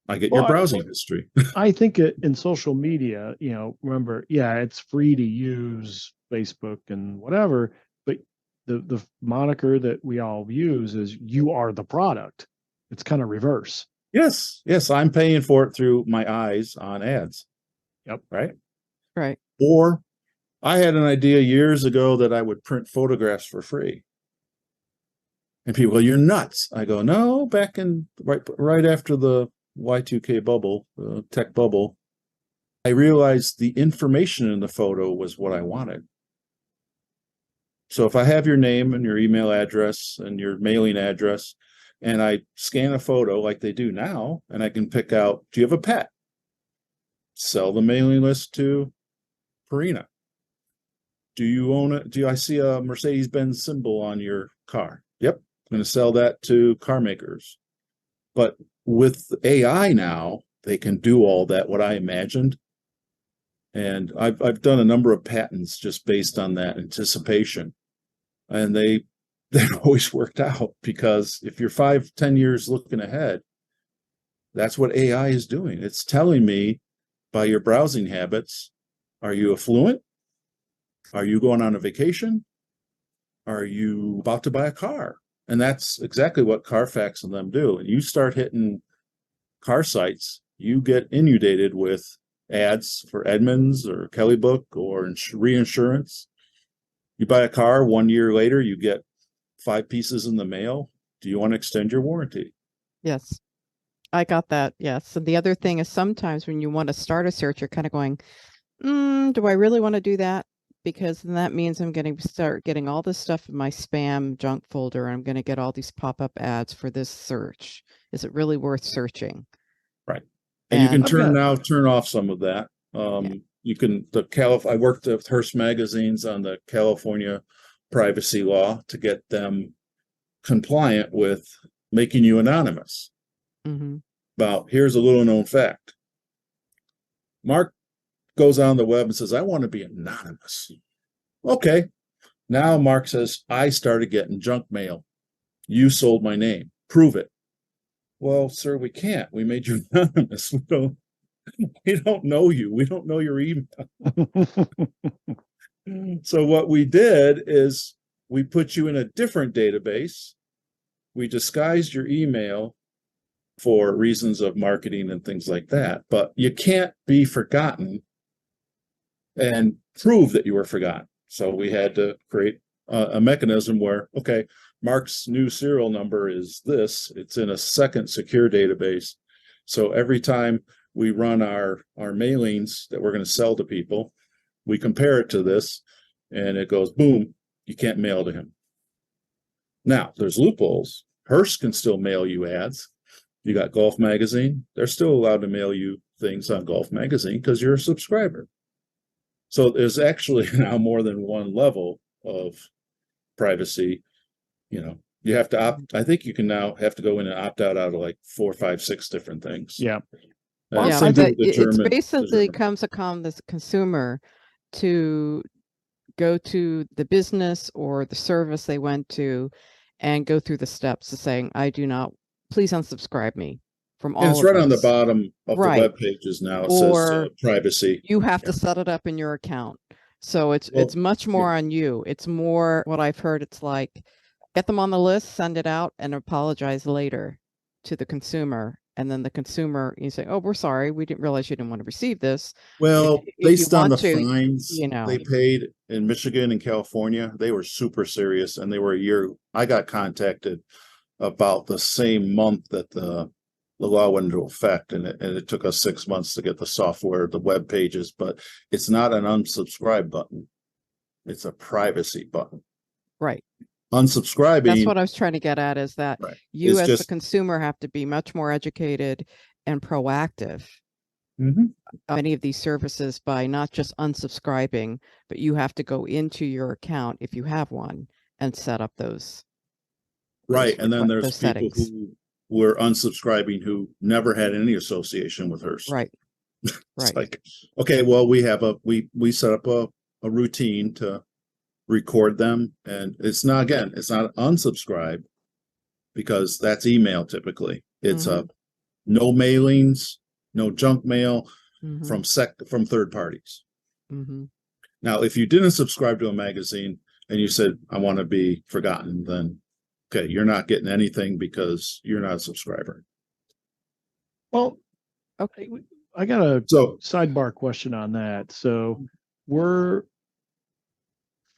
I get your browsing history. I think in social media, remember, it's free to use Facebook and whatever, but the moniker that we all use is you are the product. It's kind of reverse. Yes. I'm paying for it through my eyes on ads. Yep. Right. Or I had an idea years ago that I would print photographs for free. And people go, you're nuts. I go, no, back in right after the Y2K bubble, the tech bubble, I realized the information in the photo was what I wanted. So if I have your name and your email address and your mailing address, and I scan a photo like they do now, and I can pick out, do you have a pet? Sell the mailing list to Purina. Do you own it? I see a Mercedes-Benz symbol on your car? Yep. I'm going to sell that to car makers. But with AI now, they can do all that, what I imagined. And I've done a number of patents just based on that anticipation. And they that always worked out, because if you're 5-10 years looking ahead, that's what AI is doing. It's telling me by your browsing habits, are you affluent? Are you going on a vacation? Are you about to buy a car? And that's exactly what Carfax and them do. And you start hitting car sites, you get inundated with ads for Edmunds or Kelly Book or reinsurance. You buy a car, 1 year later, you get 5 pieces in the mail. Do you want to extend your warranty? Yes, I got that. Yes. And the other thing is sometimes when you want to start a search, you're kind of going, do I really want to do that? Because then that means I'm going to start getting all this stuff in my spam junk folder. I'm going to get all these pop-up ads for this search. Is it really worth searching? Right. And you can I've turn off some of that. You can, I worked with Hearst magazines on the California privacy law to get them compliant with making you anonymous. Mm-hmm. About, here's a little known fact. Mark goes on the web and says, I want to be anonymous. Okay. Now Mark says, I started getting junk mail. You sold my name. Prove it. Well, sir, we can't. We made you anonymous. We don't know you. We don't know your email. So what we did is we put you in a different database. We disguised your email for reasons of marketing and things like that. But you can't be forgotten and prove that you were forgotten. So we had to create a mechanism where, okay, Mark's new serial number is this. It's in a second secure database. So every time we run our mailings that we're going to sell to people, we compare it to this, and it goes, boom, you can't mail to him. Now, there's loopholes. Hearst can still mail you ads. You got Golf Magazine. They're still allowed to mail you things on Golf Magazine because you're a subscriber. So there's actually now more than one level of privacy. You have to opt. I think you can now have to go in and opt out of like 4, 5, 6 different things. Yeah. And Yeah, same but thing with it's the basically German. comes upon the consumer to go to the business or the service they went to and go through the steps of saying, I do not, please unsubscribe me from all And of it's right on the those. bottom of the Right. web pages now. It Or says privacy. You have to Yeah. set it up in your account. So it's Well, much more on you. It's more what I've heard. It's like, get them on the list, send it out, and apologize later to the consumer. And then the consumer, you say, oh, we're sorry. We didn't realize you didn't want to receive this. Well, If you based on want the to, fines you know, they paid in Michigan and California, they were super serious, and they were a year. I got contacted about the same month that the law went into effect, and it took us 6 months to get the software, the web pages, but it's not an unsubscribe button. It's a privacy button. right. Unsubscribing. That's what I was trying to get at, is that Right. you It's as just the consumer have to be much more educated and proactive Mhm. on any of these services by not just unsubscribing, but you have to go into your account if you have one and set up those Right. And then there's those people settings. who were unsubscribing who never had any association with Hearst. Right. It's Right. like, okay, well, we set up a routine to record them, and it's not unsubscribe, because that's email typically. It's Mhm. no mailings, no junk mail Mhm. from third parties. Mhm. Now, if you didn't subscribe to a magazine and you said, I want to be forgotten, then okay, you're not getting anything because you're not a subscriber. Well, Okay. I got a So sidebar question on that. So we're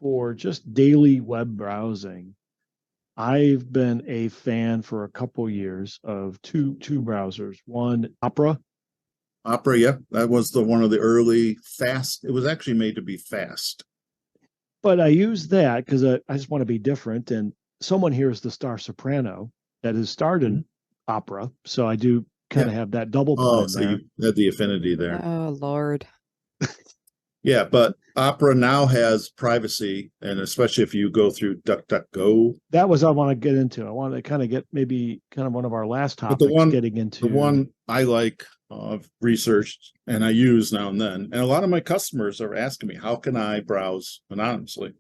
for just daily web browsing. I've been a fan for a couple years of two browsers. One, Opera. Opera, yeah, that was one of the early fast. It was actually made to be fast. But I use that because I just want to be different. And someone here is the star soprano that has starred in Opera. So I do kind of have that double blend So there. you had the affinity there. Oh, Lord. Yeah, but Opera now has privacy, and especially if you go through DuckDuckGo. That was I want to get into. I want to kind of get maybe kind of one of our last But topics getting into. the one I like, researched and I use now and then, and a lot of my customers are asking me, how can I browse anonymously?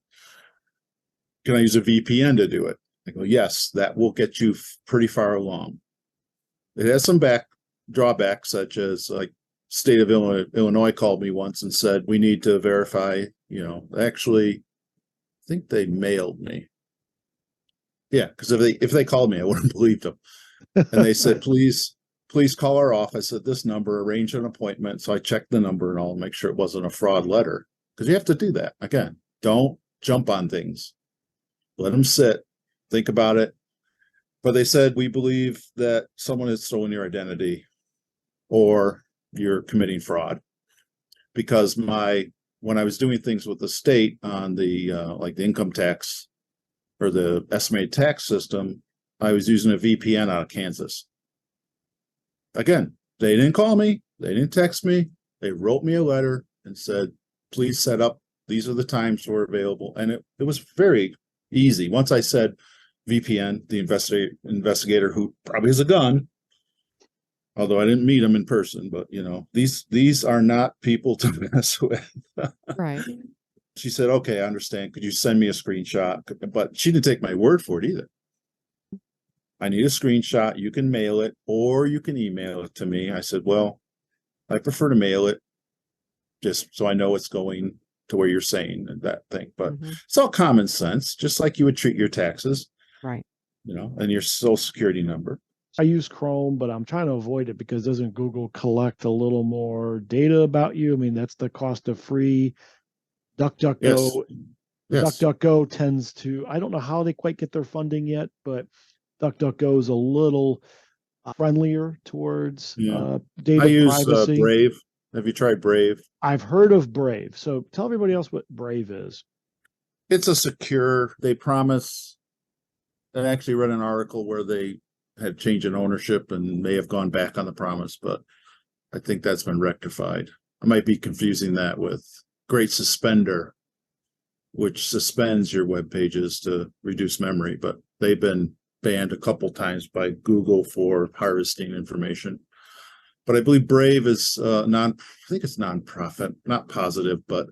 Can I use a VPN to do it? I go, yes, that will get you pretty far along. It has some drawbacks, such as like state of Illinois called me once and said, we need to verify, actually, I think they mailed me. Yeah, because if they called me, I wouldn't believe them. And they said, please call our office at this number, arrange an appointment. So I checked the number and all, make sure it wasn't a fraud letter, because you have to do that. Again, don't jump on things. Let them sit, think about it. But they said, we believe that someone has stolen your identity or you're committing fraud, because when I was doing things with the state on the like the income tax or the estimated tax system, I was using a VPN out of Kansas. Again, they didn't call me, they didn't text me, they wrote me a letter and said, please set up, these are the times we're available. And it was very easy. Once I said VPN, the investigator, who probably has a gun, although I didn't meet him in person, but these are not people to mess with. Right. She said, okay, I understand. Could you send me a screenshot? But she didn't take my word for it either. I need a screenshot. You can mail it or you can email it to me. I said, well, I prefer to mail it just so I know it's going to where you're saying that thing. But it's all common sense, just like you would treat your taxes. Right. And your social security number. I use Chrome, but I'm trying to avoid it because doesn't Google collect a little more data about you? I mean, that's the cost of free. DuckDuckGo. Yes. DuckDuckGo tends to, I don't know how they quite get their funding yet, but DuckDuckGo is a little friendlier towards data I use privacy. Brave. Have you tried Brave? I've heard of Brave. So tell everybody else what Brave is. It's a secure, they promise. I actually read an article where they had changed in ownership and may have gone back on the promise, but I think that's been rectified. I might be confusing that with Great Suspender, which suspends your web pages to reduce memory, but they've been banned a couple times by Google for harvesting information. But I believe Brave is I think it's nonprofit, not positive, but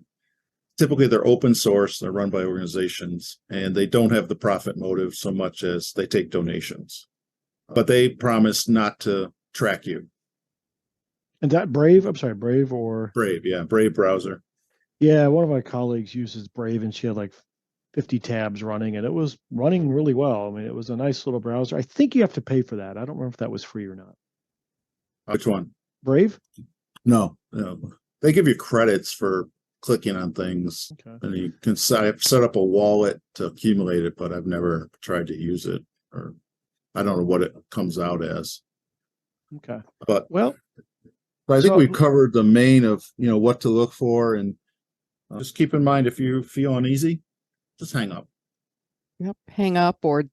typically they're open source, they're run by organizations, and they don't have the profit motive so much as they take donations. But they promise not to track you. And that Brave, I'm sorry, Brave or? Brave, yeah, Brave browser. Yeah, one of my colleagues uses Brave and she had like 50 tabs running and it was running really well. I mean, it was a nice little browser. I think you have to pay for that. I don't remember if that was free or not. Which one? Brave? No. They give you credits for clicking on things, and you can set up a wallet to accumulate it, but I've never tried to use it, or I don't know what it comes out as. Okay. But well, I think we've covered the main of what to look for, and just keep in mind, if you feel uneasy, just hang up. Yep, hang up or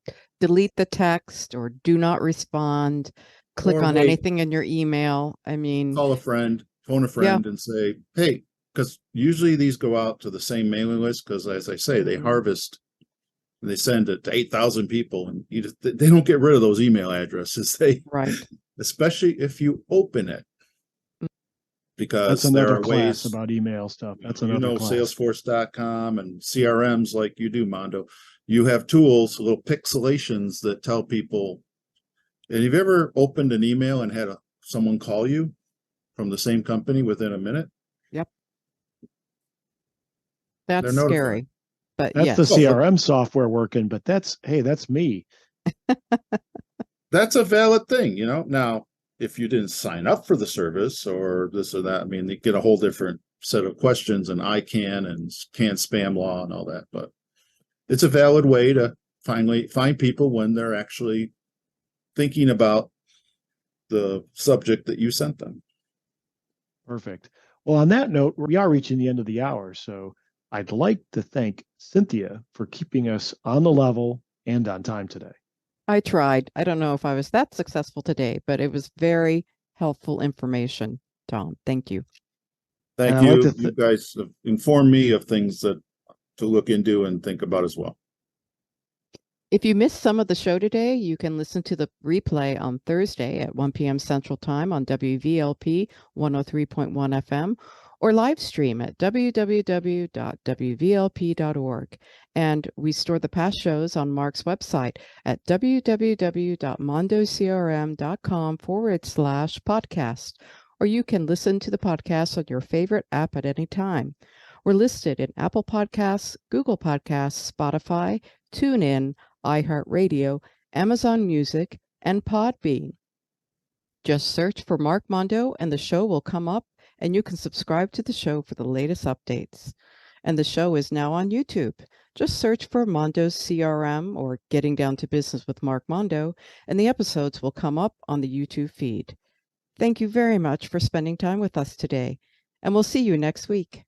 delete the text or do not respond. Click on anything in your email. I mean, call a friend, phone a friend, and say, hey, because usually these go out to the same mailing list, because as I say, they harvest and they send it to 8,000 people, and they don't get rid of those email addresses. Especially if you open it, because that's another there are class ways about email stuff. That's another class. Salesforce.com and CRMs like you do, Mondo. You have tools, little pixelations that tell people. And have you ever opened an email and had someone call you from the same company within a minute? Yep. That's scary. But that's the CRM software working, but that's me. That's a valid thing, Now, if you didn't sign up for the service or this or that, I mean, you get a whole different set of questions and ICANN and can spam law and all that. But it's a valid way to finally find people when they're actually thinking about the subject that you sent them. Perfect. Well, on that note, we are reaching the end of the hour. So I'd like to thank Cynthia for keeping us on the level and on time today. I tried. I don't know if I was that successful today, but it was very helpful information, Tom. Thank you. Thank you. You guys have informed me of things to look into and think about as well. If you missed some of the show today, you can listen to the replay on Thursday at 1 p.m. Central Time on WVLP 103.1 FM, or live stream at www.wvlp.org. And we store the past shows on Mark's website at www.mondocrm.com/podcast, or you can listen to the podcast on your favorite app at any time. We're listed in Apple Podcasts, Google Podcasts, Spotify, TuneIn, iHeartRadio, Amazon Music, and Podbean. Just search for Mark Mondo and the show will come up, and you can subscribe to the show for the latest updates. And the show is now on YouTube. Just search for Mondo's CRM or Getting Down to Business with Mark Mondo, and the episodes will come up on the YouTube feed. Thank you very much for spending time with us today, and we'll see you next week.